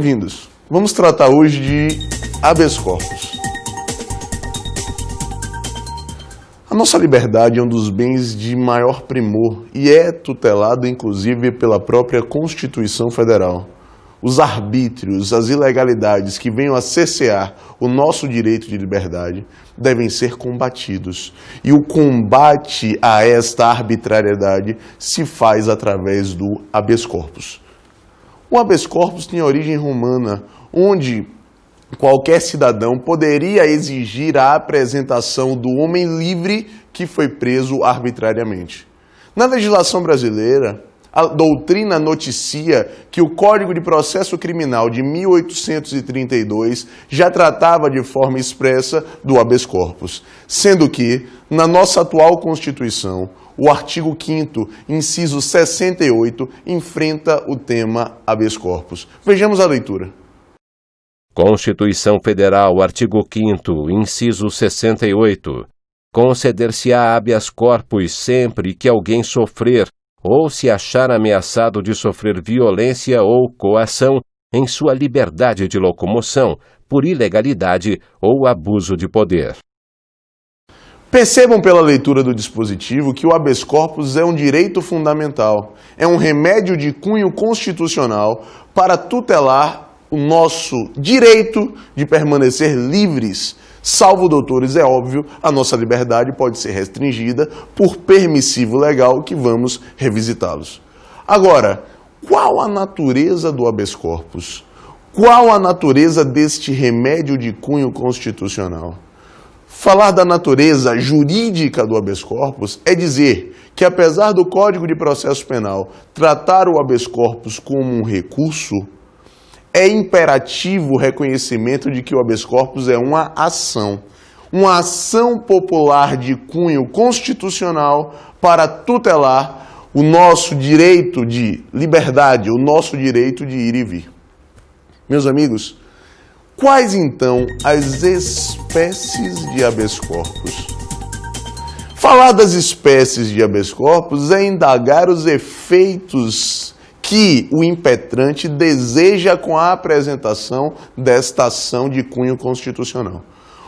bem-vindos. Vamos tratar hoje de habeas corpus. A nossa liberdade é um dos bens de maior primor e é tutelado, inclusive, pela própria Constituição Federal. Os arbítrios, as ilegalidades que venham a cercear o nosso direito de liberdade devem ser combatidos. E o combate a esta arbitrariedade se faz através do habeas corpus. O habeas corpus tem origem romana, onde qualquer cidadão poderia exigir a apresentação do homem livre que foi preso arbitrariamente. Na legislação brasileira, a doutrina noticia que o Código de Processo Criminal de 1832 já tratava de forma expressa do habeas corpus, sendo que, na nossa atual Constituição, o artigo 5º, inciso 68, enfrenta o tema habeas corpus. Vejamos a leitura. Constituição Federal, artigo 5º, inciso 68. Conceder-se-á habeas corpus sempre que alguém sofrer ou se achar ameaçado de sofrer violência ou coação em sua liberdade de locomoção por ilegalidade ou abuso de poder. Percebam pela leitura do dispositivo que o habeas corpus é um direito fundamental, é um remédio de cunho constitucional para tutelar o nosso direito de permanecer livres. Salvo doutores, é óbvio, a nossa liberdade pode ser restringida por permissivo legal que vamos revisitá-los. Agora, qual a natureza do habeas corpus? Qual a natureza deste remédio de cunho constitucional? Falar da natureza jurídica do habeas corpus é dizer que, apesar do Código de Processo Penal tratar o habeas corpus como um recurso, é imperativo o reconhecimento de que o habeas corpus é uma ação popular de cunho constitucional para tutelar o nosso direito de liberdade, o nosso direito de ir e vir. Meus amigos, quais então as espécies de habeas corpus? Falar das espécies de habeas corpus é indagar os efeitos que o impetrante deseja com a apresentação desta ação de cunho constitucional.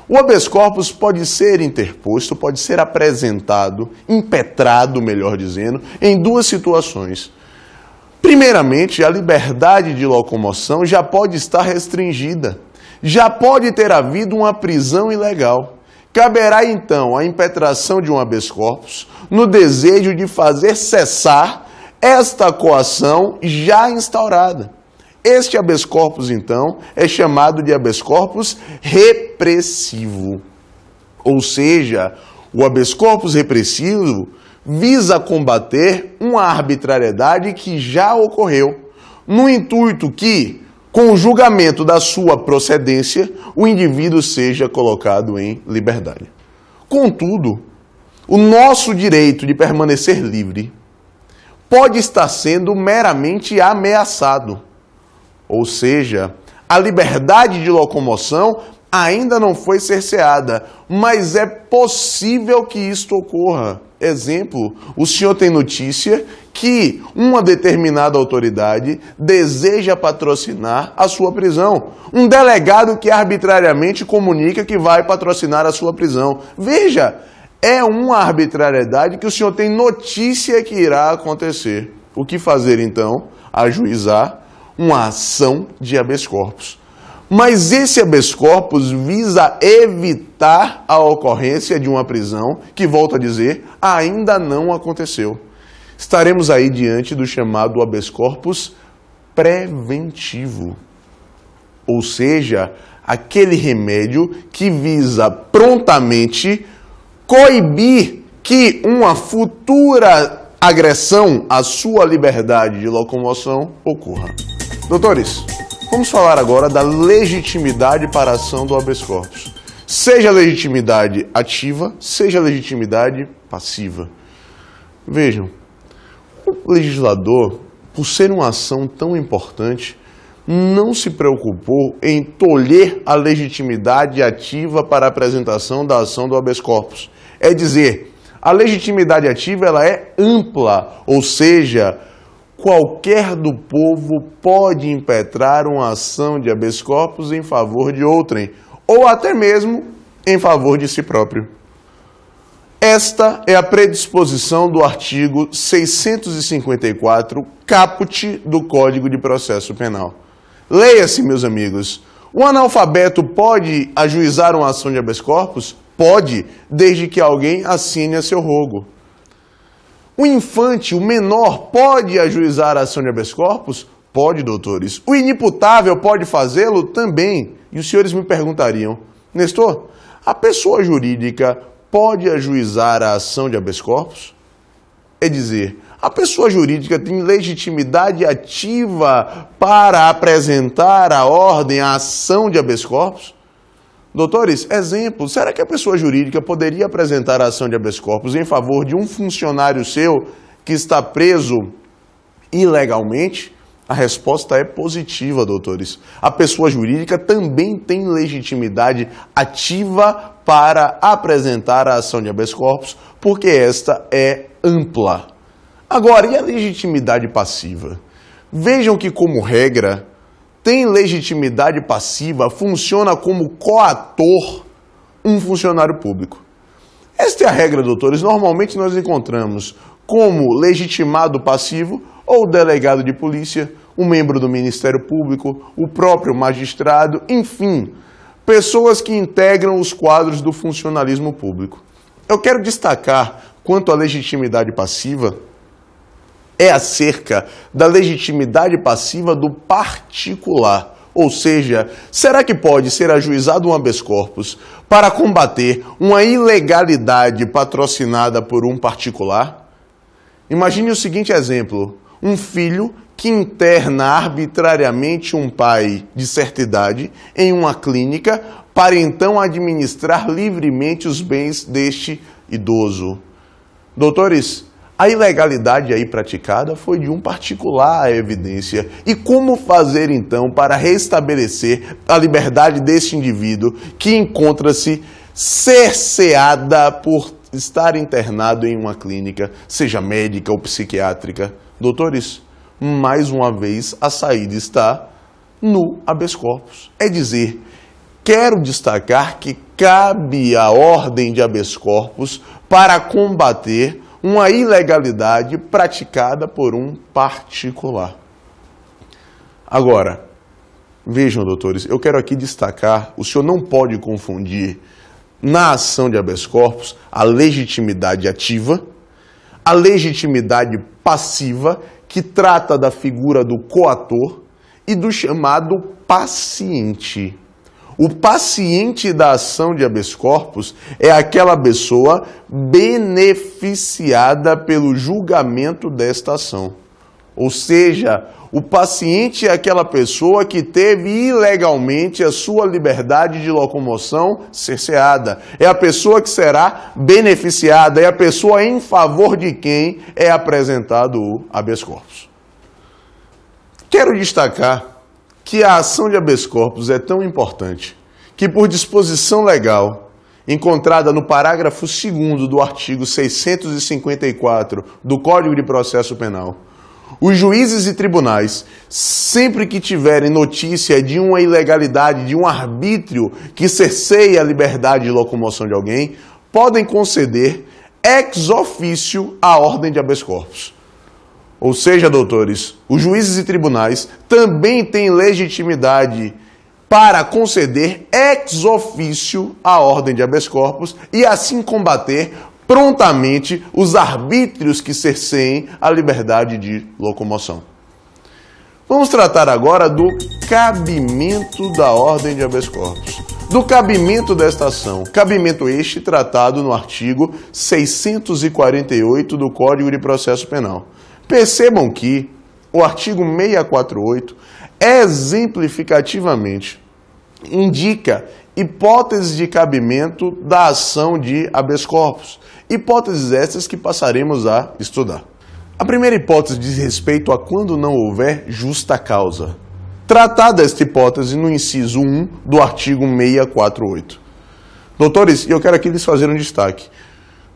O habeas corpus pode ser interposto, pode ser apresentado, impetrado, melhor dizendo, em duas situações. Primeiramente, a liberdade de locomoção já pode estar restringida, já pode ter havido uma prisão ilegal. Caberá então a impetração de um habeas corpus no desejo de fazer cessar esta coação já instaurada. Este habeas corpus, então, é chamado de habeas corpus repressivo. Ou seja, o habeas corpus repressivo visa combater uma arbitrariedade que já ocorreu, no intuito que, com o julgamento da sua procedência, o indivíduo seja colocado em liberdade. Contudo, o nosso direito de permanecer livre pode estar sendo meramente ameaçado. Ou seja, a liberdade de locomoção ainda não foi cerceada, mas é possível que isto ocorra. Exemplo, o senhor tem notícia que uma determinada autoridade deseja patrocinar a sua prisão. Um delegado que arbitrariamente comunica que vai patrocinar a sua prisão. Veja, é uma arbitrariedade que o senhor tem notícia que irá acontecer. O que fazer, então? Ajuizar uma ação de habeas corpus. Mas esse habeas corpus visa evitar a ocorrência de uma prisão que, volto a dizer, ainda não aconteceu. Estaremos aí diante do chamado habeas corpus preventivo. Ou seja, aquele remédio que visa prontamente coibir que uma futura agressão à sua liberdade de locomoção ocorra. Doutores, vamos falar agora da legitimidade para a ação do habeas corpus. Seja legitimidade ativa, seja legitimidade passiva. Vejam, o legislador, por ser uma ação tão importante, não se preocupou em tolher a legitimidade ativa para a apresentação da ação do habeas corpus. É dizer, a legitimidade ativa ela é ampla, ou seja, qualquer do povo pode impetrar uma ação de habeas corpus em favor de outrem, ou até mesmo em favor de si próprio. Esta é a predisposição do artigo 654, caput do Código de Processo Penal. Leia-se, meus amigos. O analfabeto pode ajuizar uma ação de habeas corpus? Pode, desde que alguém assine a seu rogo. O infante, o menor, pode ajuizar a ação de habeas corpus? Pode, doutores. O inimputável pode fazê-lo? Também. E os senhores me perguntariam, Nestor, a pessoa jurídica pode ajuizar a ação de habeas corpus? É dizer, a pessoa jurídica tem legitimidade ativa para apresentar à ordem a ação de habeas corpus? Doutores, exemplo, será que a pessoa jurídica poderia apresentar a ação de habeas corpus em favor de um funcionário seu que está preso ilegalmente? A resposta é positiva, doutores. A pessoa jurídica também tem legitimidade ativa para apresentar a ação de habeas corpus, porque esta é ampla. Agora, e a legitimidade passiva? Vejam que, como regra, tem legitimidade passiva, funciona como coator um funcionário público. Esta é a regra, doutores. Normalmente nós encontramos como legitimado passivo ou delegado de polícia, um membro do Ministério Público, o próprio magistrado, enfim, pessoas que integram os quadros do funcionalismo público. Eu quero destacar, quanto à legitimidade passiva, é acerca da legitimidade passiva do particular. Ou seja, será que pode ser ajuizado um habeas corpus para combater uma ilegalidade patrocinada por um particular? Imagine o seguinte exemplo: um filho que interna arbitrariamente um pai de certa idade em uma clínica para então administrar livremente os bens deste idoso. Doutores, a ilegalidade aí praticada foi de um particular, a evidência. E como fazer então para restabelecer a liberdade deste indivíduo que encontra-se cerceada por estar internado em uma clínica, seja médica ou psiquiátrica? Doutores, mais uma vez a saída está no habeas corpus. É dizer, quero destacar que cabe a ordem de habeas corpus para combater uma ilegalidade praticada por um particular. Agora, vejam, doutores, eu quero aqui destacar, o senhor não pode confundir na ação de habeas corpus a legitimidade ativa, a legitimidade passiva, que trata da figura do coator, e do chamado paciente. O paciente da ação de habeas corpus é aquela pessoa beneficiada pelo julgamento desta ação. Ou seja, o paciente é aquela pessoa que teve ilegalmente a sua liberdade de locomoção cerceada. É a pessoa que será beneficiada, é a pessoa em favor de quem é apresentado o habeas corpus. Quero destacar que a ação de habeas corpus é tão importante que, por disposição legal, encontrada no parágrafo 2º do artigo 654 do Código de Processo Penal, os juízes e tribunais, sempre que tiverem notícia de uma ilegalidade, de um arbítrio que cerceia a liberdade de locomoção de alguém, podem conceder ex officio a ordem de habeas corpus. Ou seja, doutores, os juízes e tribunais também têm legitimidade para conceder ex officio a ordem de habeas corpus e assim combater prontamente os arbítrios que cerceiem a liberdade de locomoção. Vamos tratar agora do cabimento da ordem de habeas corpus. Do cabimento desta ação. Cabimento este tratado no artigo 648 do Código de Processo Penal. Percebam que o artigo 648 exemplificativamente indica hipóteses de cabimento da ação de habeas corpus. Hipóteses estas que passaremos a estudar. A primeira hipótese diz respeito a quando não houver justa causa. Tratada esta hipótese no inciso 1 do artigo 648. Doutores, eu quero aqui lhes fazer um destaque.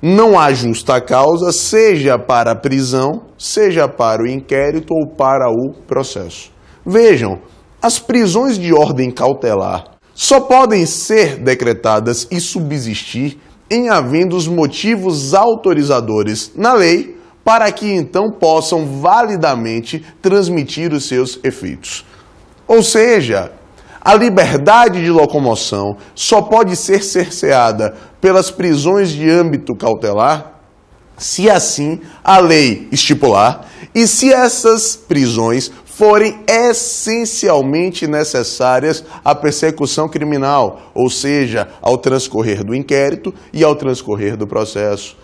não há justa causa, seja para a prisão, seja para o inquérito ou para o processo. Vejam, as prisões de ordem cautelar só podem ser decretadas e subsistir em havendo os motivos autorizadores na lei para que então possam validamente transmitir os seus efeitos. Ou seja, a liberdade de locomoção só pode ser cerceada pelas prisões de âmbito cautelar se assim a lei estipular e se essas prisões forem essencialmente necessárias à persecução criminal, ou seja, ao transcorrer do inquérito e ao transcorrer do processo.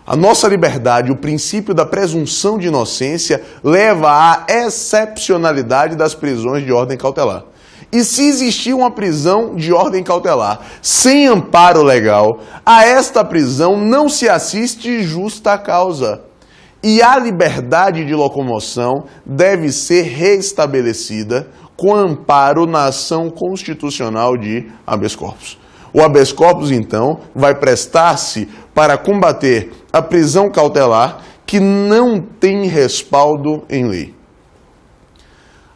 A nossa liberdade, o princípio da presunção de inocência, leva à excepcionalidade das prisões de ordem cautelar. E se existir uma prisão de ordem cautelar sem amparo legal, a esta prisão não se assiste justa causa. E a liberdade de locomoção deve ser restabelecida com amparo na ação constitucional de habeas corpus. O habeas corpus, então, vai prestar-se para combater a prisão cautelar que não tem respaldo em lei.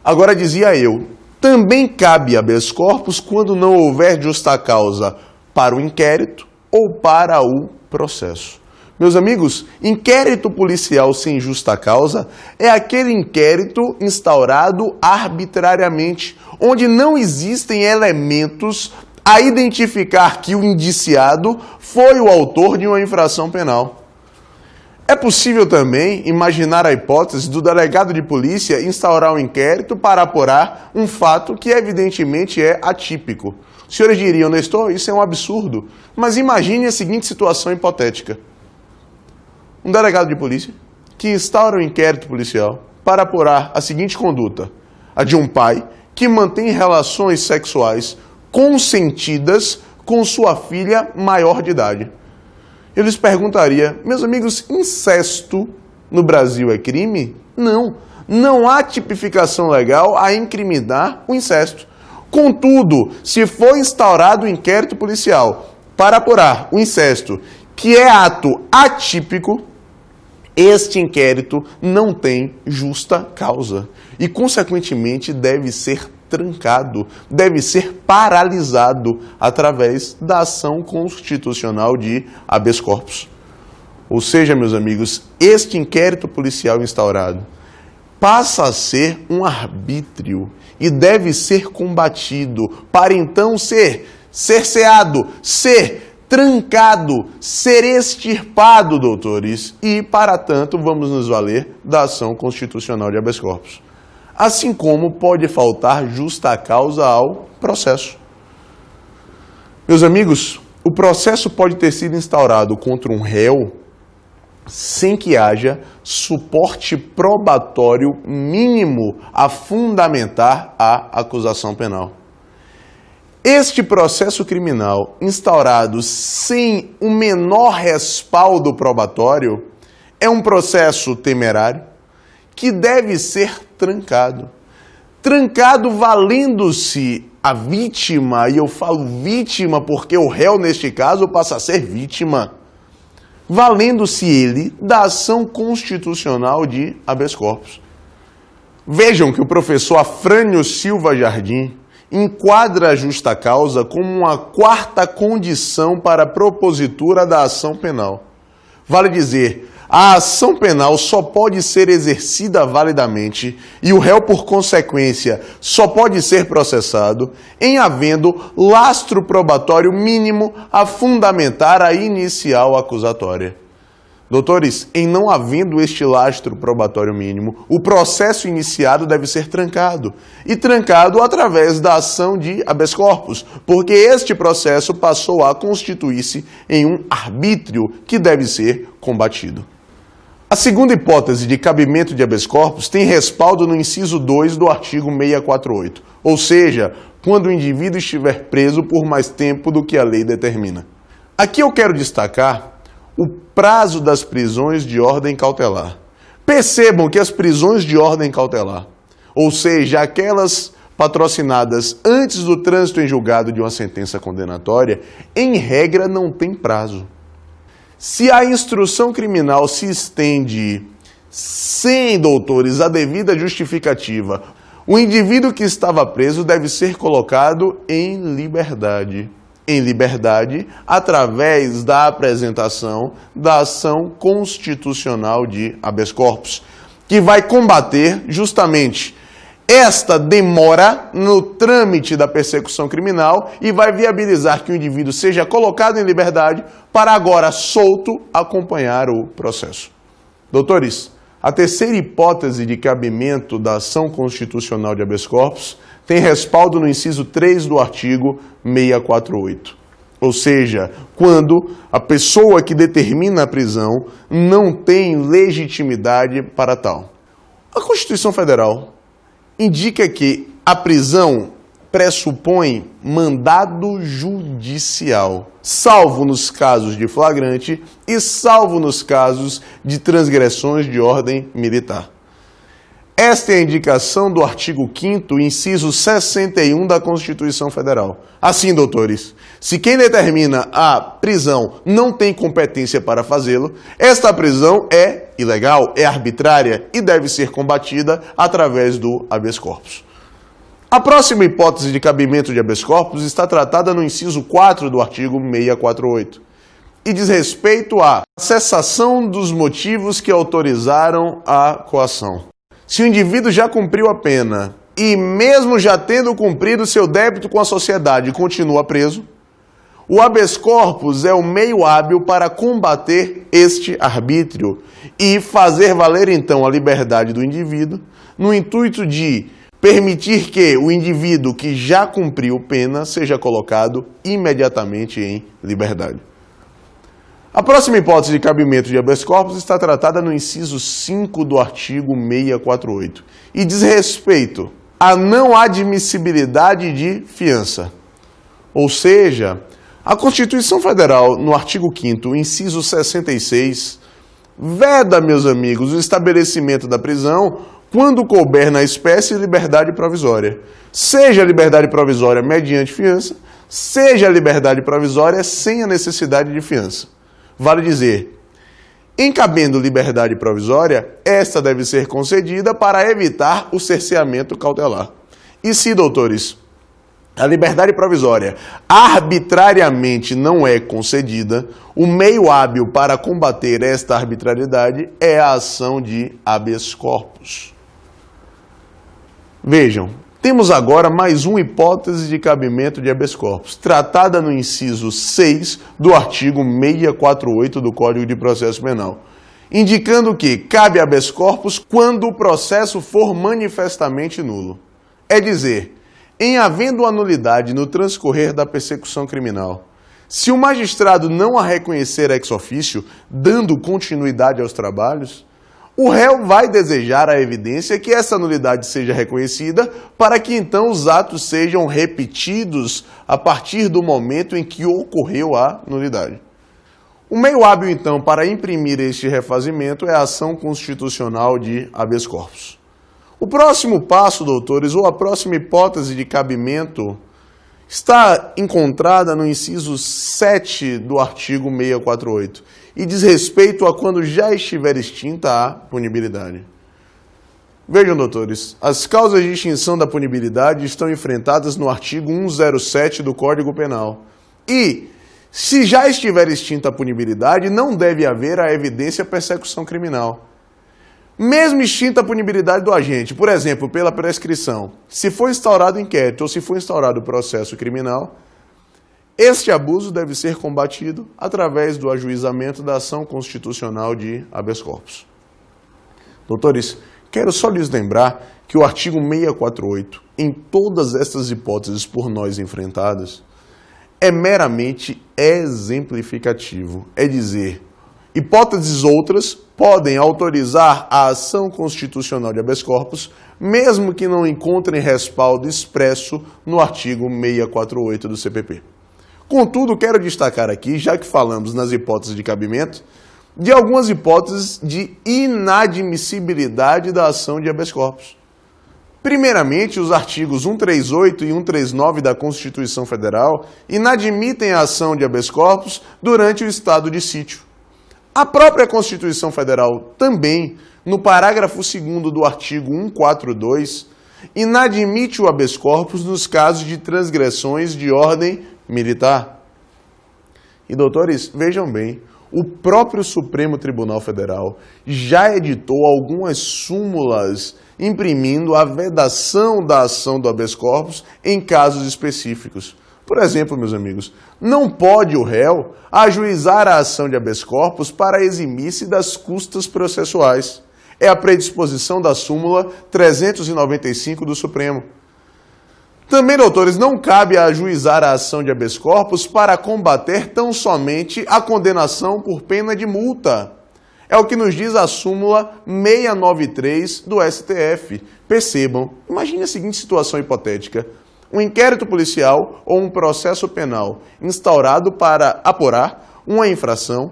Agora, dizia eu, também cabe habeas corpus quando não houver justa causa para o inquérito ou para o processo. Meus amigos, inquérito policial sem justa causa é aquele inquérito instaurado arbitrariamente, onde não existem elementos a identificar que o indiciado foi o autor de uma infração penal. É possível também imaginar a hipótese do delegado de polícia instaurar um inquérito para apurar um fato que evidentemente é atípico. Os senhores diriam, Nestor, isso é um absurdo. Mas imagine a seguinte situação hipotética. Um delegado de polícia que instaura um inquérito policial para apurar a seguinte conduta, a de um pai que mantém relações sexuais consentidas com sua filha maior de idade. Eu lhes perguntaria, meus amigos, incesto no Brasil é crime? Não, não há tipificação legal a incriminar o incesto. Contudo, se for instaurado o inquérito policial para apurar o incesto, que é ato atípico, este inquérito não tem justa causa e, consequentemente, deve ser trancado, deve ser paralisado através da ação constitucional de habeas corpus. Ou seja, meus amigos, este inquérito policial instaurado passa a ser um arbítrio e deve ser combatido para então ser cerceado, ser trancado, ser extirpado, doutores, e, para tanto, vamos nos valer da ação constitucional de habeas corpus. Assim como pode faltar justa causa ao processo. Meus amigos, o processo pode ter sido instaurado contra um réu sem que haja suporte probatório mínimo a fundamentar a acusação penal. Este processo criminal instaurado sem o menor respaldo probatório é um processo temerário que deve ser trancado. Trancado valendo-se a vítima, e eu falo vítima porque o réu neste caso passa a ser vítima, valendo-se ele da ação constitucional de habeas corpus. Vejam que o professor Afrânio Silva Jardim enquadra a justa causa como uma quarta condição para a propositura da ação penal. Vale dizer, a ação penal só pode ser exercida validamente e o réu, por consequência, só pode ser processado em havendo lastro probatório mínimo a fundamentar a inicial acusatória. Doutores, em não havendo este lastro probatório mínimo, o processo iniciado deve ser trancado. E trancado através da ação de habeas corpus, porque este processo passou a constituir-se em um arbítrio que deve ser combatido. A segunda hipótese de cabimento de habeas corpus tem respaldo no inciso 2 do artigo 648, ou seja, quando o indivíduo estiver preso por mais tempo do que a lei determina. Aqui eu quero destacar o prazo das prisões de ordem cautelar. Percebam que as prisões de ordem cautelar, ou seja, aquelas patrocinadas antes do trânsito em julgado de uma sentença condenatória, em regra não tem prazo. Se a instrução criminal se estende sem, doutores, a devida justificativa, o indivíduo que estava preso deve ser colocado em liberdade. Em liberdade, através da apresentação da ação constitucional de habeas corpus, que vai combater justamente esta demora no trâmite da persecução criminal e vai viabilizar que o indivíduo seja colocado em liberdade para agora, solto, acompanhar o processo. Doutores, a terceira hipótese de cabimento da ação constitucional de habeas corpus tem respaldo no inciso 3 do artigo 648. Ou seja, quando a pessoa que determina a prisão não tem legitimidade para tal. A Constituição Federal indica que a prisão pressupõe mandado judicial, salvo nos casos de flagrante e salvo nos casos de transgressões de ordem militar. Esta é a indicação do artigo 5º, inciso 61 da Constituição Federal. Assim, doutores, se quem determina a prisão não tem competência para fazê-lo, esta prisão é ilegal, é arbitrária e deve ser combatida através do habeas corpus. A próxima hipótese de cabimento de habeas corpus está tratada no inciso 4 do artigo 648 e diz respeito à cessação dos motivos que autorizaram a coação. Se o indivíduo já cumpriu a pena e mesmo já tendo cumprido seu débito com a sociedade continua preso, o habeas corpus é o meio hábil para combater este arbítrio e fazer valer então a liberdade do indivíduo no intuito de permitir que o indivíduo que já cumpriu pena seja colocado imediatamente em liberdade. A próxima hipótese de cabimento de habeas corpus está tratada no inciso 5 do artigo 648 e diz respeito à não admissibilidade de fiança. Ou seja, a Constituição Federal, no artigo 5º, inciso 66, veda, meus amigos, o estabelecimento da prisão quando couber na espécie liberdade provisória. Seja a liberdade provisória mediante fiança, seja a liberdade provisória sem a necessidade de fiança. Vale dizer, em cabendo liberdade provisória, esta deve ser concedida para evitar o cerceamento cautelar. E se, doutores, a liberdade provisória arbitrariamente não é concedida, o meio hábil para combater esta arbitrariedade é a ação de habeas corpus. Vejam, temos agora mais uma hipótese de cabimento de habeas corpus, tratada no inciso 6 do artigo 648 do Código de Processo Penal, indicando que cabe habeas corpus quando o processo for manifestamente nulo. É dizer, em havendo anulidade no transcorrer da persecução criminal, se o magistrado não a reconhecer ex officio, dando continuidade aos trabalhos, o réu vai desejar a evidência que essa nulidade seja reconhecida para que então os atos sejam repetidos a partir do momento em que ocorreu a nulidade. O meio hábil então para imprimir este refazimento é a ação constitucional de habeas corpus. O próximo passo, doutores, ou a próxima hipótese de cabimento está encontrada no inciso 7 do artigo 648 e diz respeito a quando já estiver extinta a punibilidade. Vejam, doutores, as causas de extinção da punibilidade estão enfrentadas no artigo 107 do Código Penal. E, se já estiver extinta a punibilidade, não deve haver a evidência persecução criminal. Mesmo extinta a punibilidade do agente, por exemplo, pela prescrição, se for instaurado inquérito ou se for instaurado processo criminal, este abuso deve ser combatido através do ajuizamento da ação constitucional de habeas corpus. Doutores, quero só lhes lembrar que o artigo 648, em todas estas hipóteses por nós enfrentadas, é meramente exemplificativo, é dizer, hipóteses outras podem autorizar a ação constitucional de habeas corpus, mesmo que não encontrem respaldo expresso no artigo 648 do CPP. Contudo, quero destacar aqui, já que falamos nas hipóteses de cabimento, de algumas hipóteses de inadmissibilidade da ação de habeas corpus. Primeiramente, os artigos 138 e 139 da Constituição Federal inadmitem a ação de habeas corpus durante o estado de sítio. A própria Constituição Federal também, no parágrafo 2º do artigo 142, inadmite o habeas corpus nos casos de transgressões de ordem militar. E, doutores, vejam bem, o próprio Supremo Tribunal Federal já editou algumas súmulas imprimindo a vedação da ação do habeas corpus em casos específicos. Por exemplo, meus amigos, não pode o réu ajuizar a ação de habeas corpus para eximir-se das custas processuais. É a predisposição da súmula 395 do Supremo. Também, doutores, não cabe ajuizar a ação de habeas corpus para combater tão somente a condenação por pena de multa. É o que nos diz a súmula 693 do STF. Percebam, imagine a seguinte situação hipotética. Um inquérito policial ou um processo penal instaurado para apurar uma infração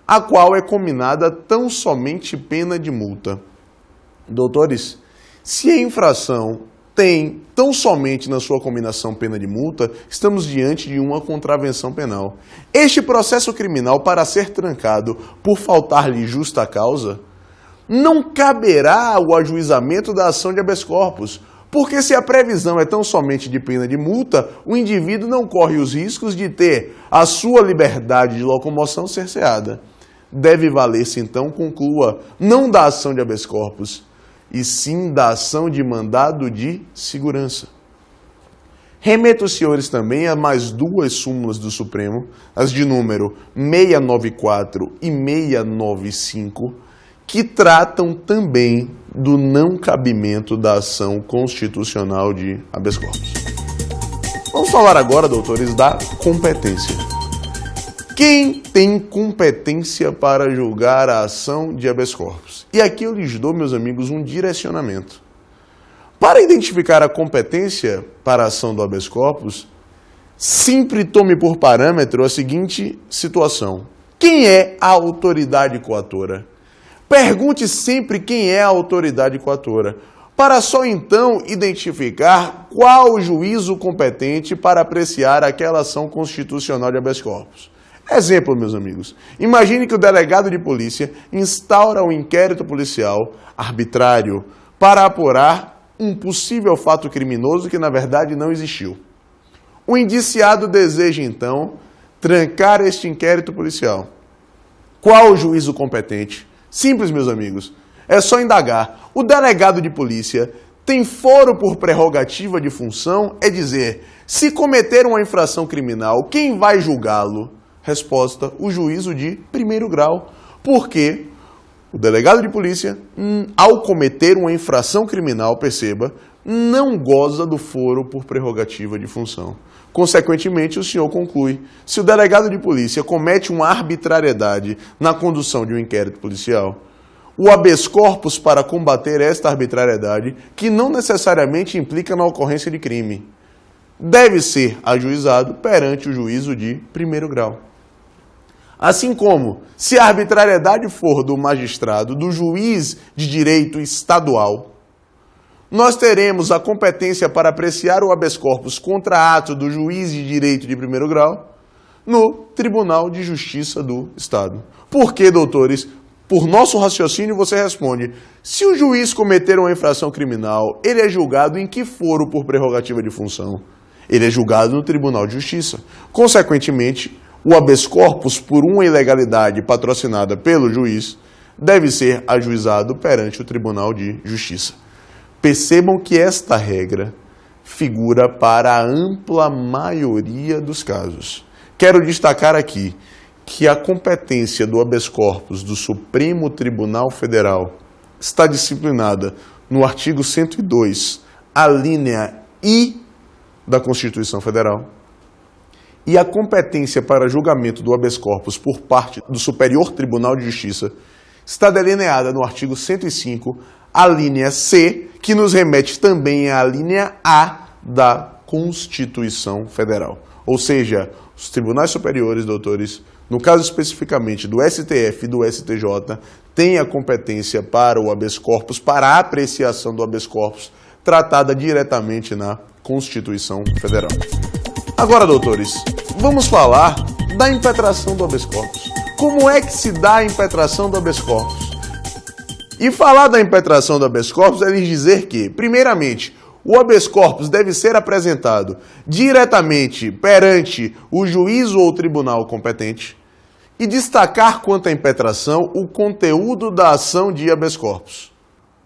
a qual é combinada tão somente pena de multa. Doutores, se a infração tem tão somente na sua combinação pena de multa, estamos diante de uma contravenção penal. Este processo criminal, para ser trancado por faltar-lhe justa causa, não caberá o ajuizamento da ação de habeas corpus, porque se a previsão é tão somente de pena de multa, o indivíduo não corre os riscos de ter a sua liberdade de locomoção cerceada. Deve valer-se, então, conclua, não da ação de habeas corpus, e sim da ação de mandado de segurança. Remeto os senhores também a mais duas súmulas do Supremo, as de número 694 e 695, que tratam também do não cabimento da ação constitucional de habeas corpus. Vamos falar agora, doutores, da competência. Quem tem competência para julgar a ação de habeas corpus? E aqui eu lhes dou, meus amigos, um direcionamento. Para identificar a competência para a ação do habeas corpus, sempre tome por parâmetro a seguinte situação. Quem é a autoridade coatora? Pergunte sempre quem é a autoridade coatora, para só então identificar qual o juízo competente para apreciar aquela ação constitucional de habeas corpus. Exemplo, meus amigos. Imagine que o delegado de polícia instaura um inquérito policial arbitrário para apurar um possível fato criminoso que, na verdade, não existiu. O indiciado deseja, então, trancar este inquérito policial. Qual o juízo competente? Simples, meus amigos. É só indagar. O delegado de polícia tem foro por prerrogativa de função, é dizer, se cometer uma infração criminal, quem vai julgá-lo? Resposta, o juízo de primeiro grau. Porque o delegado de polícia, ao cometer uma infração criminal, perceba, não goza do foro por prerrogativa de função. Consequentemente, o senhor conclui, se o delegado de polícia comete uma arbitrariedade na condução de um inquérito policial, o habeas corpus para combater esta arbitrariedade, que não necessariamente implica na ocorrência de crime, deve ser ajuizado perante o juízo de primeiro grau. Assim como, se a arbitrariedade for do magistrado, do juiz de direito estadual, nós teremos a competência para apreciar o habeas corpus contra ato do juiz de direito de primeiro grau no Tribunal de Justiça do Estado. Por quê, doutores? Por nosso raciocínio, você responde, se o juiz cometer uma infração criminal, ele é julgado em que foro por prerrogativa de função? Ele é julgado no Tribunal de Justiça. Consequentemente, o habeas corpus por uma ilegalidade patrocinada pelo juiz deve ser ajuizado perante o Tribunal de Justiça. Percebam que esta regra figura para a ampla maioria dos casos. Quero destacar aqui que a competência do habeas corpus do Supremo Tribunal Federal está disciplinada no artigo 102, a linha I da Constituição Federal. E a competência para julgamento do habeas corpus por parte do Superior Tribunal de Justiça está delineada no artigo 105, a linha C, que nos remete também à linha A da Constituição Federal. Ou seja, os tribunais superiores, doutores, no caso especificamente do STF e do STJ, têm a competência para o habeas corpus, para a apreciação do habeas corpus, tratada diretamente na Constituição Federal. Agora, doutores, vamos falar da impetração do habeas corpus. como é que se dá a impetração do habeas corpus? E falar da impetração do habeas corpus é lhes dizer que, primeiramente, o habeas corpus deve ser apresentado diretamente perante o juízo ou tribunal competente e destacar quanto à impetração o conteúdo da ação de habeas corpus.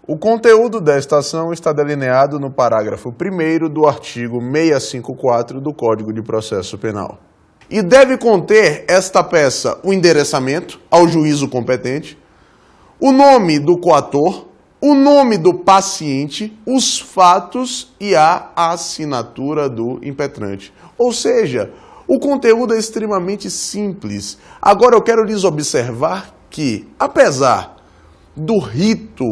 O conteúdo desta ação está delineado no parágrafo 1º do artigo 654 do Código de Processo Penal. E deve conter esta peça o endereçamento ao juízo competente, o nome do coator, o nome do paciente, os fatos e a assinatura do impetrante. Ou seja, o conteúdo é extremamente simples. Agora eu quero lhes observar que, apesar do rito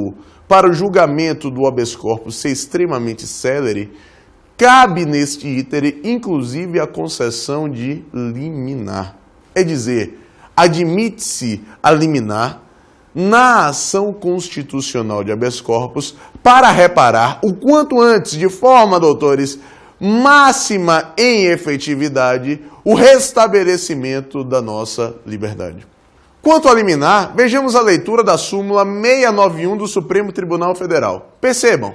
para o julgamento do habeas corpus ser extremamente célere, cabe neste itere, inclusive, a concessão de liminar. É dizer, admite-se a liminar na ação constitucional de habeas corpus para reparar o quanto antes, de forma, doutores, máxima em efetividade, o restabelecimento da nossa liberdade. Quanto a liminar, vejamos a leitura da súmula 691 do Supremo Tribunal Federal. Percebam.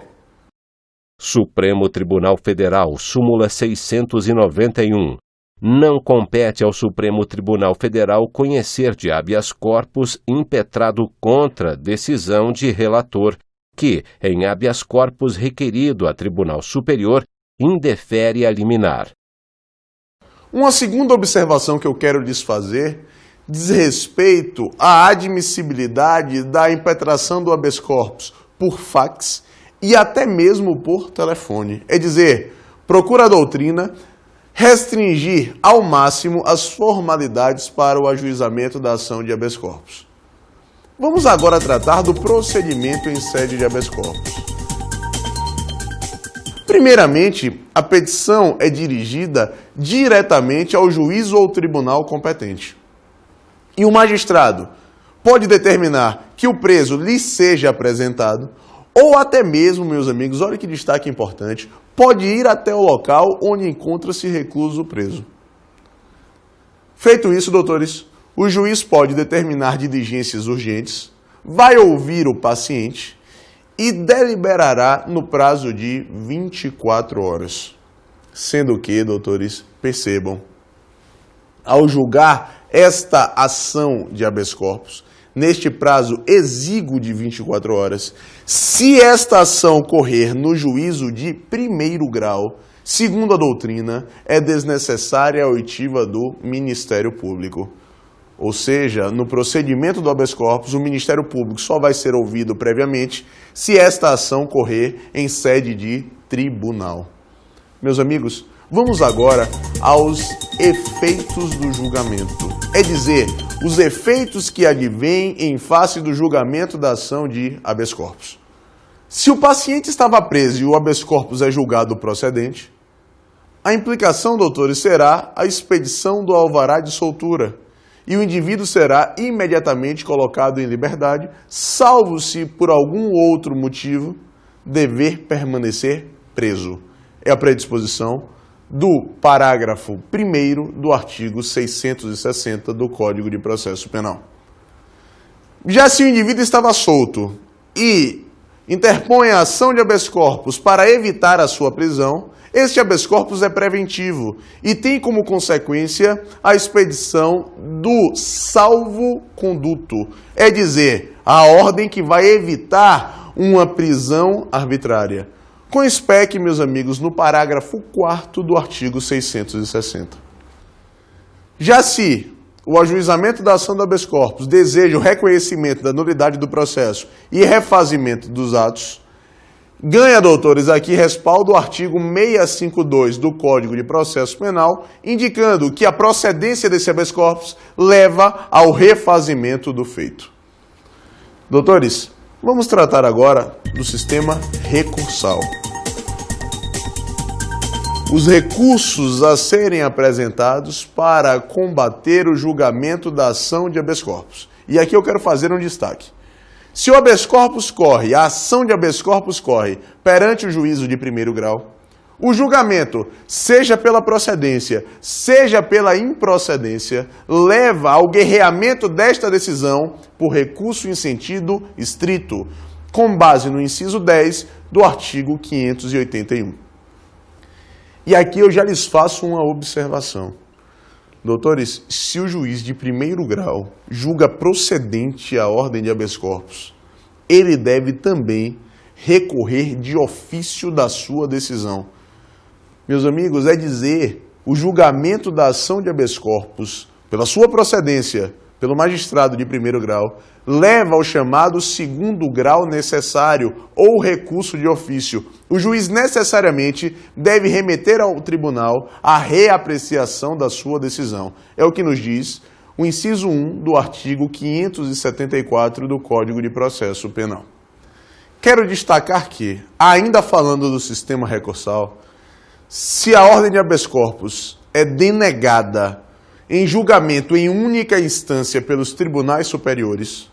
Supremo Tribunal Federal, súmula 691. Não compete ao Supremo Tribunal Federal conhecer de habeas corpus impetrado contra decisão de relator, que, em habeas corpus requerido a Tribunal Superior, indefere a liminar. Uma segunda observação que eu quero lhes fazer diz respeito à admissibilidade da impetração do habeas corpus por fax e até mesmo por telefone. É dizer, procura a doutrina restringir ao máximo as formalidades para o ajuizamento da ação de habeas corpus. Vamos agora tratar do procedimento em sede de habeas corpus. Primeiramente, a petição é dirigida diretamente ao juízo ou tribunal competente. E o magistrado pode determinar que o preso lhe seja apresentado, ou até mesmo, meus amigos, olha que destaque importante, pode ir até o local onde encontra-se recluso o preso. Feito isso, doutores, o juiz pode determinar diligências urgentes, vai ouvir o paciente e deliberará no prazo de 24 horas. Sendo que, doutores, percebam, ao julgar esta ação de habeas corpus, neste prazo exíguo de 24 horas, se esta ação correr no juízo de primeiro grau, segundo a doutrina, é desnecessária a oitiva do Ministério Público. Ou seja, no procedimento do habeas corpus, o Ministério Público só vai ser ouvido previamente se esta ação correr em sede de tribunal. Meus amigos, vamos agora aos efeitos do julgamento. É dizer, os efeitos que advêm em face do julgamento da ação de habeas corpus. Se o paciente estava preso e o habeas corpus é julgado procedente, a implicação, doutores, será a expedição do alvará de soltura e o indivíduo será imediatamente colocado em liberdade, salvo se por algum outro motivo dever permanecer preso. É a predisposição do parágrafo 1º do artigo 660 do Código de Processo Penal. Já se o indivíduo estava solto e interpõe a ação de habeas corpus para evitar a sua prisão, este habeas corpus é preventivo e tem como consequência a expedição do salvo-conduto, é dizer, a ordem que vai evitar uma prisão arbitrária. Com SPEC, meus amigos, no parágrafo 4º do artigo 660. Já se o ajuizamento da ação do habeas corpus deseja o reconhecimento da nulidade do processo e refazimento dos atos, ganha, doutores, aqui respaldo o artigo 652 do Código de Processo Penal, indicando que a procedência desse habeas corpus leva ao refazimento do feito. Doutores, vamos tratar agora do sistema recursal. Os recursos a serem apresentados para combater o julgamento da ação de habeas corpus. E aqui eu quero fazer um destaque. Se o habeas corpus corre, a ação de habeas corpus corre perante o juízo de primeiro grau, O julgamento, seja pela procedência, seja pela improcedência, leva ao guerreamento desta decisão por recurso em sentido estrito, com base no inciso 10 do artigo 581. E aqui eu já lhes faço uma observação. Doutores, se o juiz de primeiro grau julga procedente a ordem de habeas corpus, ele deve também recorrer de ofício da sua decisão. Meus amigos, é dizer, o julgamento da ação de habeas corpus, pela sua procedência, pelo magistrado de primeiro grau, leva ao chamado segundo grau necessário ou recurso de ofício. O juiz necessariamente deve remeter ao tribunal a reapreciação da sua decisão. É o que nos diz o inciso 1 do artigo 574 do Código de Processo Penal. Quero destacar que, ainda falando do sistema recursal, se a ordem de habeas corpus é denegada em julgamento em única instância pelos tribunais superiores,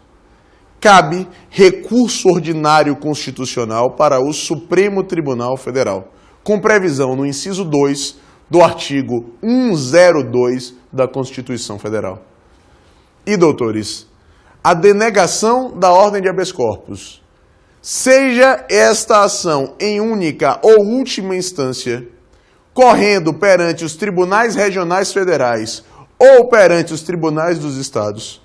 cabe recurso ordinário constitucional para o Supremo Tribunal Federal, com previsão no inciso 2 do artigo 102 da Constituição Federal. E, doutores, a denegação da ordem de habeas corpus, seja esta ação em única ou última instância, correndo perante os tribunais regionais federais ou perante os tribunais dos estados,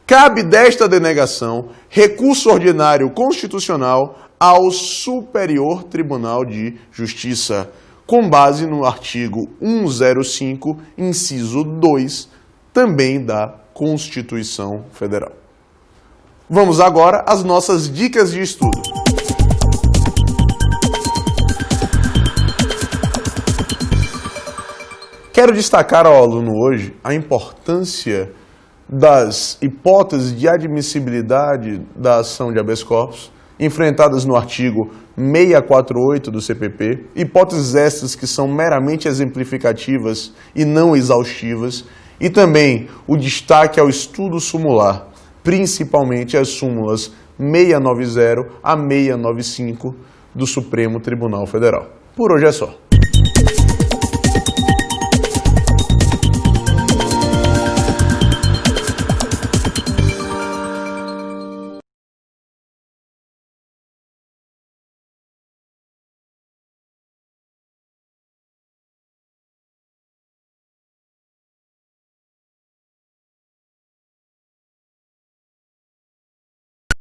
cabe desta denegação recurso ordinário constitucional ao Superior Tribunal de Justiça, com base no artigo 105, inciso 2, também da Constituição Federal. Vamos agora às nossas dicas de estudo. Quero destacar ao aluno hoje a importância das hipóteses de admissibilidade da ação de habeas corpus, enfrentadas no artigo 648 do CPP, hipóteses estas que são meramente exemplificativas e não exaustivas, e também o destaque ao estudo sumular, principalmente as súmulas 690 a 695 do Supremo Tribunal Federal. Por hoje é só.